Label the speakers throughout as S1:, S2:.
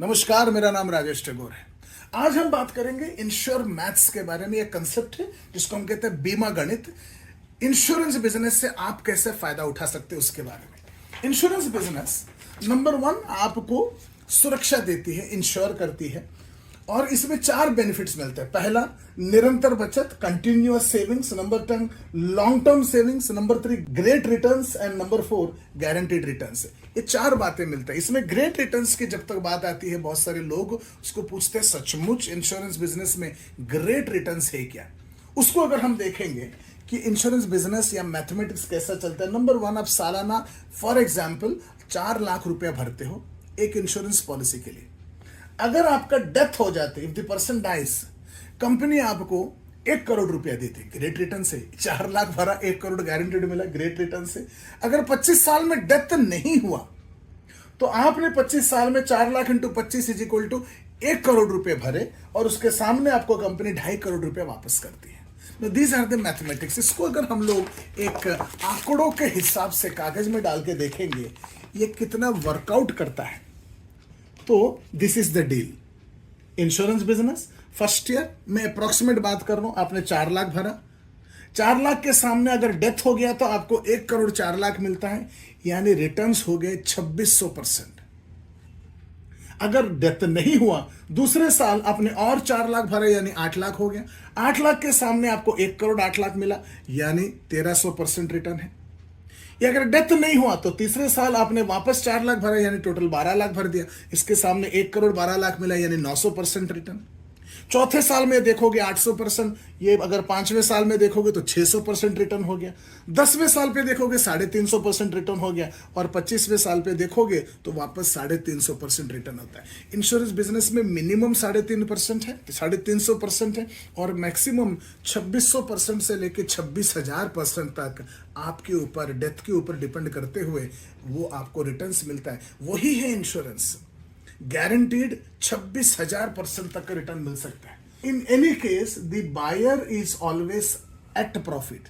S1: नमस्कार, मेरा नाम राजेश टैगोर है। आज हम बात करेंगे इंश्योर मैथ्स के बारे में। एक कंसेप्ट है जिसको हम कहते हैं बीमा गणित। इंश्योरेंस बिजनेस से आप कैसे फायदा उठा सकते हैं उसके बारे में। इंश्योरेंस बिजनेस नंबर 1 आपको सुरक्षा देती है, इंश्योर करती है, और इसमें 4 बेनिफिट्स मिलते हैं। पहला, निरंतर बचत, continuous savings. Number 2, long term savings. Number 3, great returns. And number 4, guaranteed returns. ये 4 बातें मिलते हैं। इसमें ग्रेट रिटर्न्स की जब तक बात आती है, बहुत सारे लोग उसको पूछते हैं सचमुच इंश्योरेंस बिजनेस में ग्रेट रिटर्न्स है क्या। उसको अगर हम देखेंगे कि इंश्योरेंस बिजनेस या मैथमेटिक्स कैसा चलता है। नंबर 1, आप सालाना फॉर एग्जाम्पल 4 लाख रुपया भरते हो एक इंश्योरेंस पॉलिसी के लिए। अगर आपका डेथ हो जाते, if the person dies, company आपको 1 करोड़ रुपया देती, ग्रेट रिटर्न से। 4 लाख भरा, 1 करोड़ गारंटीड मिला, ग्रेट रिटर्न से। अगर 25 साल में डेथ नहीं हुआ तो आपने 25 साल में 4 lakh into 25 is equal to 1 crore रुपए भरे, और उसके सामने आपको कंपनी 2.5 करोड़ रुपया वापस करती है। These are the mathematics. इसको अगर हम लोग एक आंकड़ों के हिसाब से कागज में डाल के देखेंगे ये कितना वर्कआउट करता है, तो this is the deal. Insurance business first year में अप्रोक्सीमेट बात कर रहा हूं, आपने 4 लाख भरा। 4 लाख के सामने अगर डेथ हो गया तो आपको 1 करोड़ 4 लाख मिलता है, यानी रिटर्न्स हो गए 2600%। अगर डेथ नहीं हुआ, दूसरे साल आपने और 4 लाख भरे, यानी 8 लाख हो गया। 8 लाख के सामने आपको 1 करोड़ 8 लाख मिला, यानी 1300% रिटर्न है। या अगर डेथ नहीं हुआ तो तीसरे साल आपने वापस 4 लाख भरा, यानी टोटल 12 लाख भर दिया। इसके सामने 1 करोड़ 12 लाख मिला, यानी 900% रिटर्न। चौथे साल में देखोगे 800%, ये अगर 5वें साल में देखोगे तो 600% रिटर्न हो गया। 10वें साल पे देखोगे 350% रिटर्न हो गया, और 25वें साल पे देखोगे तो वापस 350% रिटर्न होता है। इंश्योरेंस बिजनेस में मिनिमम 3.5% है, 350% है, और मैक्सिमम 2600% से लेके 26,000% तक आपके ऊपर, डेथ के ऊपर डिपेंड करते हुए वो आपको रिटर्न्स मिलता है। वही है इंश्योरेंस। गारंटीड 26,000% तक का रिटर्न मिल सकता है। In any case the buyer is always at profit.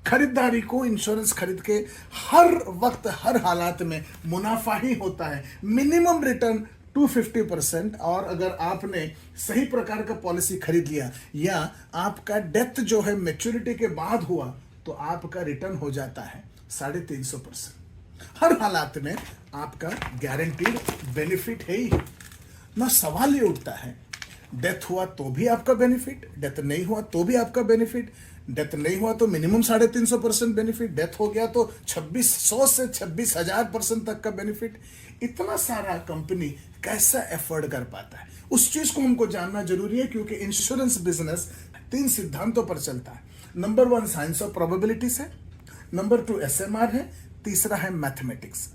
S1: खरीदारी को इंश्योरेंस खरीद के हर वक्त, हर हालात में मुनाफा ही होता है। मिनिमम रिटर्न 250%, और अगर आपने सही प्रकार का पॉलिसी खरीद लिया या आपका डेथ जो है मैच्योरिटी के बाद हुआ, तो आपका रिटर्न हो जाता है 350%। हर हालात में आपका गारंटीड बेनिफिट है ही ना। सवाल ये उठता है, डेथ हुआ तो भी आपका बेनिफिट, डेथ नहीं हुआ तो भी आपका बेनिफिट। डेथ नहीं हुआ तो मिनिमम 350% बेनिफिट, डेथ हो गया तो 2600 से 26,000% तक का बेनिफिट। इतना सारा कंपनी कैसा एफोर्ड कर पाता है, उस चीज को हमको जानना जरूरी है, क्योंकि इंश्योरेंस बिजनेस 3 सिद्धांतों पर चलता है। नंबर 1 साइंस ऑफ प्रोबेबिलिटीज है, नंबर 2 SMR है, तीसरा है मैथमेटिक्स।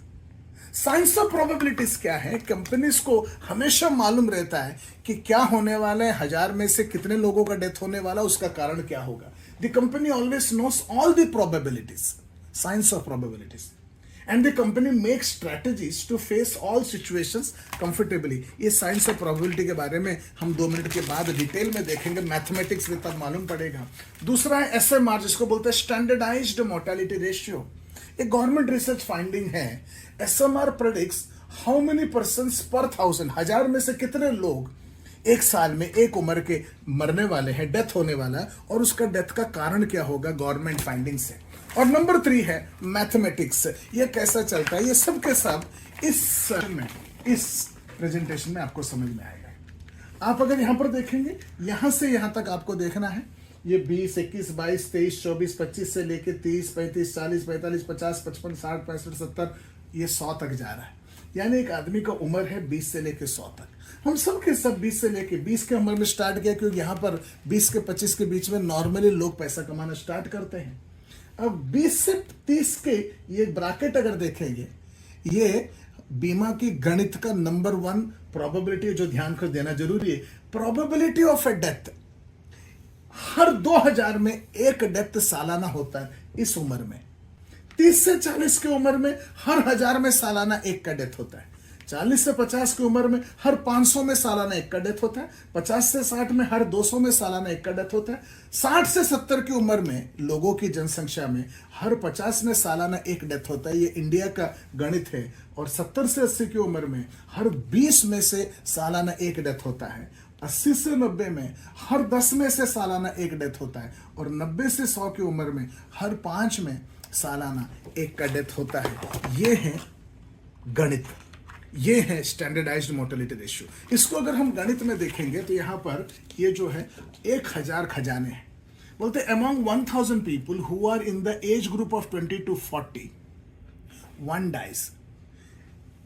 S1: साइंस ऑफ प्रोबेबिलिटीज क्या है? कंपनीज को हमेशा मालूम रहता है कि क्या होने वाला है, 1000 में से कितने लोगों का डेथ होने वाला, उसका कारण क्या होगा। The company always knows all the probabilities, science of probabilities, and the company make strategies to face all situations comfortably. ये साइंस ऑफ प्रोबेबिलिटी के बारे में हम 2 मिनट के बाद डिटेल में देखेंगे। मैथमेटिक्स में तब मालूम पड़ेगा। दूसरा है SMR, जिसको बोलते हैं स्टैंडर्डाइज्ड मोर्टेलिटी रेशियो। एक गवर्नमेंट रिसर्च फाइंडिंग है। SMR predicts how many persons पर 1000 में से कितने लोग एक साल में एक उम्र के मरने वाले हैं, डेथ होने वाला है, और उसका डेथ का कारण क्या होगा गवर्नमेंट फाइंडिंग से। और नंबर 3 है मैथमेटिक्स। ये कैसा चलता है, ये सब के सब इस प्रेजेंटेशन में आपको समझ में आएगा। आप अगर यहां पर देखेंगे, यहां से यहां तक आपको देखना है, ये 20, 21, 22, 23, 24, 25 से लेके 30, 35, 40, 45, 50, 55, 60, 65, 70, ये 100 तक जा रहा है। यानी एक आदमी का उम्र है 20 से लेके 100 तक। हम सब के सब 20 से लेके 20 के उम्र में स्टार्ट किया, क्योंकि यहाँ पर 20 के 25 के बीच में नॉर्मली लोग पैसा कमाना स्टार्ट करते हैं। अब 20 से 30 के ये ब्रैकेट अगर देखेंगे, ये बीमा की गणित का नंबर 1 प्रोबेबिलिटी जो ध्यान कर देना जरूरी है। प्रोबेबिलिटी ऑफ ए डेथ, हर 2000 में एक डेथ सालाना होता है इस उम्र में। 30 से 40 की उम्र में हर 1000 में सालाना एक का डेथ होता है। 40 से 50 की उम्र में हर 500 में सालाना एक का डेथ होता है, 50 से 60 में हर 200 में सालाना एक का डेथ होता है, 60 से 70 की उम्र में लोगों की जनसंख्या में हर 50 में सालाना एक डेथ होता है। ये इंडिया का गणित है। और 70 से 80 की उम्र में हर 20 में से सालाना एक डेथ होता है, 80 से 90 में हर 10 में से सालाना एक डेथ होता है, और 90 से 100 की उम्र में हर 5 में सालाना एक का डेथ होता है। ये है गणित, ये है स्टैंडर्डाइज्ड मोर्टेलिटी रेशियो। इसको अगर हम गणित में देखेंगे तो यहाँ पर ये जो है 1000 खजाने हैं। बोलते among 1000 people who are in the age group of 20 to 40 one dies.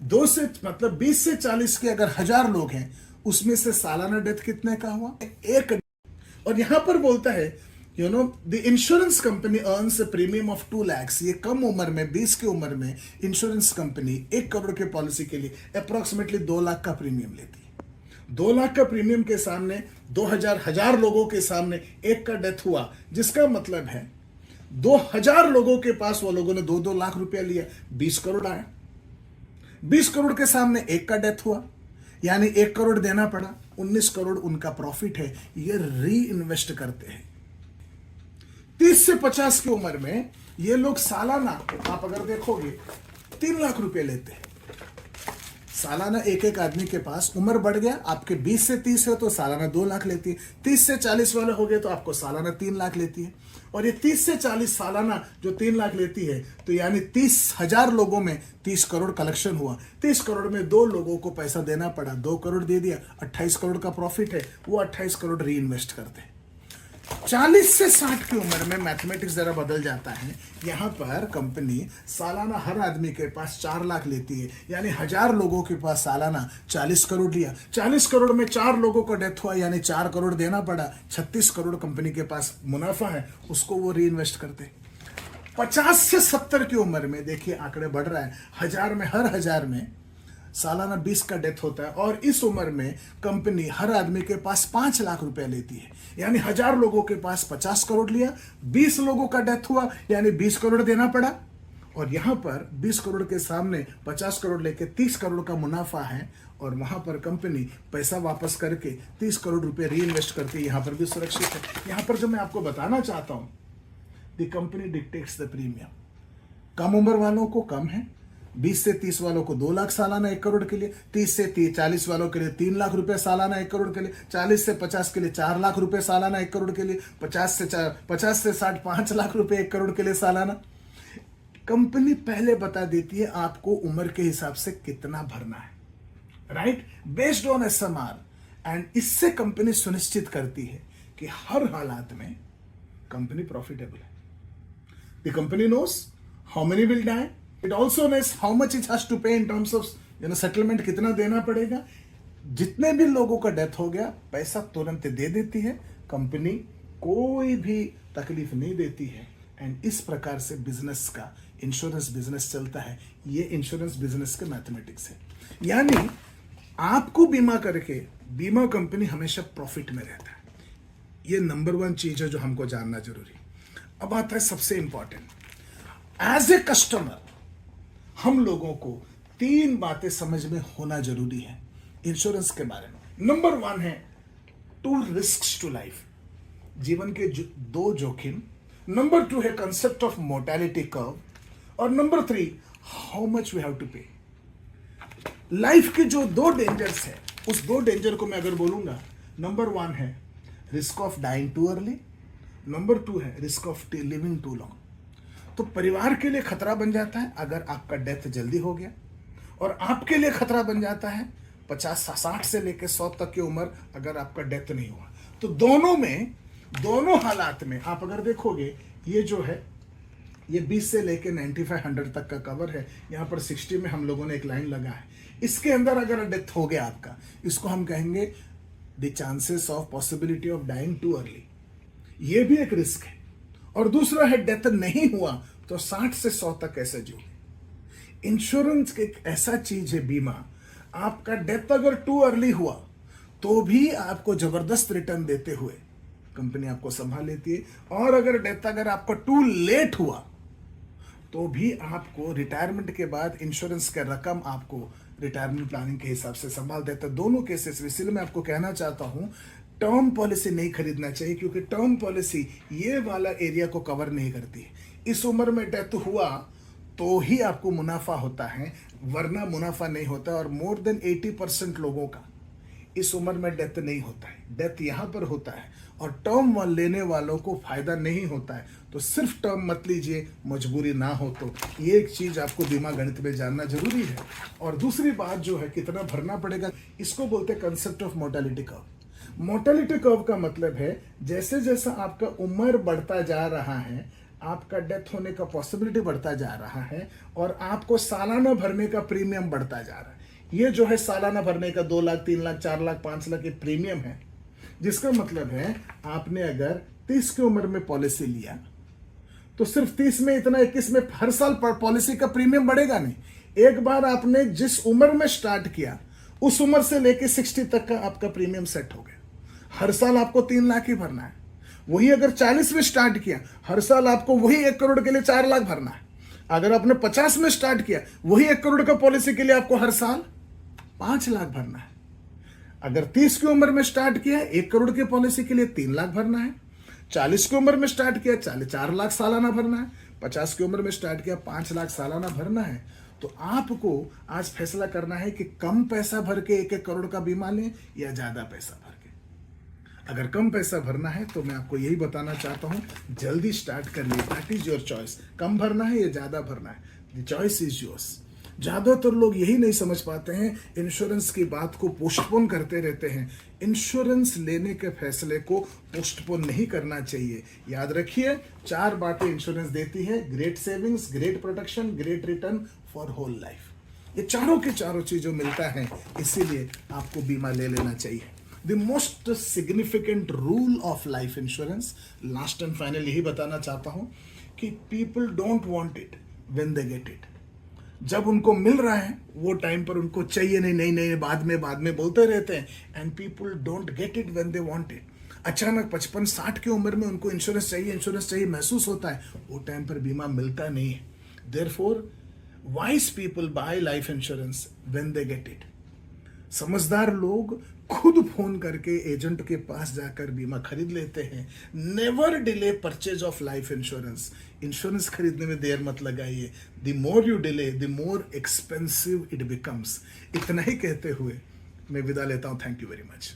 S1: 2 से मतलब 20 से 40 के अगर 1000 लोग हैं, उसमें से सालाना डेथ कितने का हुआ? एक। और यहां पर बोलता है the insurance company earns a premium of 2 lakhs। ये कम उम्र में 20 की उम्र में इंश्योरेंस कंपनी 1 करोड़ के पॉलिसी के लिए अप्रोक्सीमेटली 2 लाख का प्रीमियम लेती है। 2 लाख का प्रीमियम के सामने 2000 लोगों के सामने एक का डेथ हुआ, जिसका मतलब है 2000 लोगों के पास वो लोगों ने 2-2 लाख रुपया लिया, 20 करोड़ आया। 20 करोड़ के सामने एक का डेथ हुआ, यानी 1 करोड़ देना पड़ा, 19 करोड़ उनका प्रॉफिट है। ये री इन्वेस्ट करते हैं। 30 से 50 की उम्र में ये लोग सालाना आप अगर देखोगे 3 लाख रुपए लेते हैं। सालाना एक आदमी के पास, उम्र बढ़ गया आपके 20 से 30 है तो सालाना 2 लाख लेती है, 30 से 40 वाले हो गए तो आपको सालाना 3 लाख लेती है। और ये 30 से 40 सालाना जो 3 लाख लेती है, तो यानी 30,000 लोगों में 30 करोड़ कलेक्शन हुआ। 30 करोड़ में 2 लोगों को पैसा देना पड़ा, 2 करोड़ दे दिया, 28 करोड़ का प्रॉफिट है, वो 28 करोड़ री इन्वेस्ट करते हैं। 40 से 60 की उम्र में मैथमेटिक्स जरा बदल जाता है। यहां पर कंपनी सालाना हर आदमी के पास 4 लाख लेती है, यानी 1000 लोगों के पास सालाना 40 करोड़ लिया। 40 करोड़ में 4 लोगों का डेथ हुआ, यानी 4 करोड़ देना पड़ा, 36 करोड़ कंपनी के पास मुनाफा है, उसको वो री इन्वेस्ट करते। 50 से 70 की उम्र में देखिए आंकड़े बढ़ रहा है, 1000 में हर 1000 में सालाना 20 का डेथ होता है। और इस उम्र में कंपनी हर आदमी के पास 5 लाख रुपए लेती है, यानी 1000 लोगों के पास 50 करोड़ लिया, 20 लोगों का डेथ हुआ, यानी 20 करोड़ देना पड़ा। और यहां पर 20 करोड़ के सामने 50 करोड़ लेके 30 करोड़ का मुनाफा है, और वहां पर कंपनी पैसा वापस करके 30 करोड़ रुपए री इन्वेस्ट करती है। यहां पर भी सुरक्षित है। यहां पर जो मैं आपको बताना चाहता हूं, the company dictates the premium. कम उम्र वालों को कम है, 20 से 30 वालों को 2 लाख सालाना 1 करोड़ के लिए, 30 से 40 वालों के लिए 3 लाख रुपए सालाना 1 करोड़ के लिए, 40 से 50 के लिए 4 लाख रुपए सालाना 1 करोड़ के लिए, 50 से 60 5 लाख रुपए 1 करोड़ के लिए सालाना। कंपनी पहले बता देती है आपको उम्र के हिसाब से कितना भरना है, right, based on SMR। And इससे कंपनी सुनिश्चित करती है कि हर हालात में कंपनी प्रॉफिटेबल है। The company knows how many will die, it also knows how much it has to pay in terms of settlement, कितना देना पड़ेगा। जितने भी लोगों का डेथ हो गया, पैसा तुरंत दे देती है कंपनी, कोई भी तकलीफ नहीं देती है। एंड इस प्रकार से बिजनेस का, इंश्योरेंस बिजनेस चलता है। ये इंश्योरेंस बिजनेस के मैथमेटिक्स है। यानी आपको बीमा करके बीमा कंपनी हमेशा प्रॉफिट में रहता है। ये नंबर 1 चीज है जो हमको जानना जरूरी। अब आता है सबसे इंपॉर्टेंट, एज ए कस्टमर हम लोगों को 3 बातें समझ में होना जरूरी है इंश्योरेंस के बारे में। नंबर 1 है 2 रिस्क्स टू लाइफ, जीवन के 2 जोखिम। नंबर 2 है कंसेप्ट ऑफ मोर्टेलिटी कर्व, और number 3 how much we have to pay. Life के जो 2 डेंजर्स है, उस 2 डेंजर को मैं अगर बोलूंगा, नंबर 1 है risk of dying too early, number 2 है risk of living too long. तो परिवार के लिए खतरा बन जाता है अगर आपका डेथ जल्दी हो गया, और आपके लिए खतरा बन जाता है 50-60 से लेकर 100 तक की उम्र अगर आपका डेथ नहीं हुआ। तो दोनों हालात में आप अगर देखोगे, ये जो है ये 20 से लेकर 95-100 तक का कवर है। यहाँ पर 60 में हम लोगों ने एक लाइन लगा है। इसके अंदर अगर डेथ हो गया आपका, इसको हम कहेंगे the chances of possibility of dying too early, ये भी एक रिस्क है। और दूसरा है डेथ नहीं हुआ तो 60 से 100 तक कैसे जियोगे। इंश्योरेंस एक ऐसा चीज है, बीमा, आपका डेथ अगर टू अर्ली हुआ तो भी आपको जबरदस्त रिटर्न देते हुए कंपनी आपको संभाल लेती है, और अगर डेथ अगर आपका टू लेट हुआ तो भी आपको रिटायरमेंट के बाद इंश्योरेंस का रकम आपको रिटायरमेंट प्लानिंग के हिसाब से संभाल देता है दोनों केसेस में। इसलिए मैं आपको कहना चाहता हूं टर्म पॉलिसी नहीं खरीदना चाहिए, क्योंकि टर्म पॉलिसी ये वाला एरिया को कवर नहीं करती है। इस उम्र में डेथ हुआ तो ही आपको मुनाफा होता है, वरना मुनाफा नहीं होता। और मोर देन 80% लोगों का इस उम्र में डेथ नहीं होता है, डेथ यहाँ पर होता है, और टर्म लेने वालों को फायदा नहीं होता है। तो सिर्फ टर्म मत लीजिए, मजबूरी ना हो तो। ये एक चीज आपको बीमा गणित में जानना जरूरी है। और दूसरी बात जो है कितना भरना पड़ेगा, इसको बोलते हैं concept of mortality curve. Mortality curve का मतलब है जैसे जैसा आपका उम्र बढ़ता जा रहा है, आपका डेथ होने का पॉसिबिलिटी बढ़ता जा रहा है, और आपको सालाना भरने का प्रीमियम बढ़ता जा रहा है। ये जो है सालाना भरने का 2 लाख 3 लाख 4 लाख 5 लाख एक प्रीमियम है, जिसका मतलब है आपने अगर 30 की उम्र में पॉलिसी लिया तो सिर्फ 30 में इतना, 21 में हर साल पॉलिसी का प्रीमियम बढ़ेगा नहीं। एक बार आपने जिस उम्र में स्टार्ट किया उस उम्र से लेके 60 तक का आपका प्रीमियम सेट हो गया। हर साल आपको 3 लाख ही भरना है। वही अगर 40 में स्टार्ट किया, हर साल आपको वही 1 करोड़ के लिए 4 लाख भरना है। अगर आपने 50 में स्टार्ट किया, वही 1 करोड़ का पॉलिसी के लिए आपको हर साल 5 लाख भरना है। अगर 30 की उम्र में स्टार्ट किया, 1 करोड़ की पॉलिसी के लिए 3 लाख भरना है। 40 की उम्र में स्टार्ट किया, 4 लाख सालाना भरना है। 50 की उम्र में स्टार्ट किया, 5 लाख सालाना भरना है। तो आपको आज फैसला करना है कि कम पैसा भर के 1-1 करोड़ का बीमा लें या ज्यादा पैसा भर के। अगर कम पैसा भरना है तो मैं आपको यही बताना चाहता हूं, जल्दी स्टार्ट कर लिए। That is your choice. कम भरना है या ज्यादा भरना है, द चॉइस इज योर्स। ज्यादातर लोग यही नहीं समझ पाते हैं, इंश्योरेंस की बात को पोस्टपोन करते रहते हैं। इंश्योरेंस लेने के फैसले को पोस्टपोन नहीं करना चाहिए। याद रखिए, 4 बातें इंश्योरेंस देती है: great savings, great protection, great return for whole life. ये चारों के चारों चीजों मिलता है, इसीलिए आपको बीमा ले लेना चाहिए। The most significant rule of life insurance, last and final यही बताना चाहता हूं कि people don't want it when they get it. जब उनको मिल रहा है वो टाइम पर उनको चाहिए नहीं, नहीं नहीं, बाद में बोलते रहते हैं। And people don't get it when they want it. अचानक 55-60 की उम्र में उनको इंश्योरेंस चाहिए महसूस होता है, वो टाइम पर बीमा मिलता नहीं है। Therefore wise people bye life insurance when they get it. समझदार लोग खुद फोन करके एजेंट के पास जाकर बीमा खरीद लेते हैं। Never delay purchase of life insurance. Insurance खरीदने में देर मत लगाइए। The more you delay, the more expensive it becomes. इतना ही कहते हुए मैं विदा लेता हूं। Thank you very much.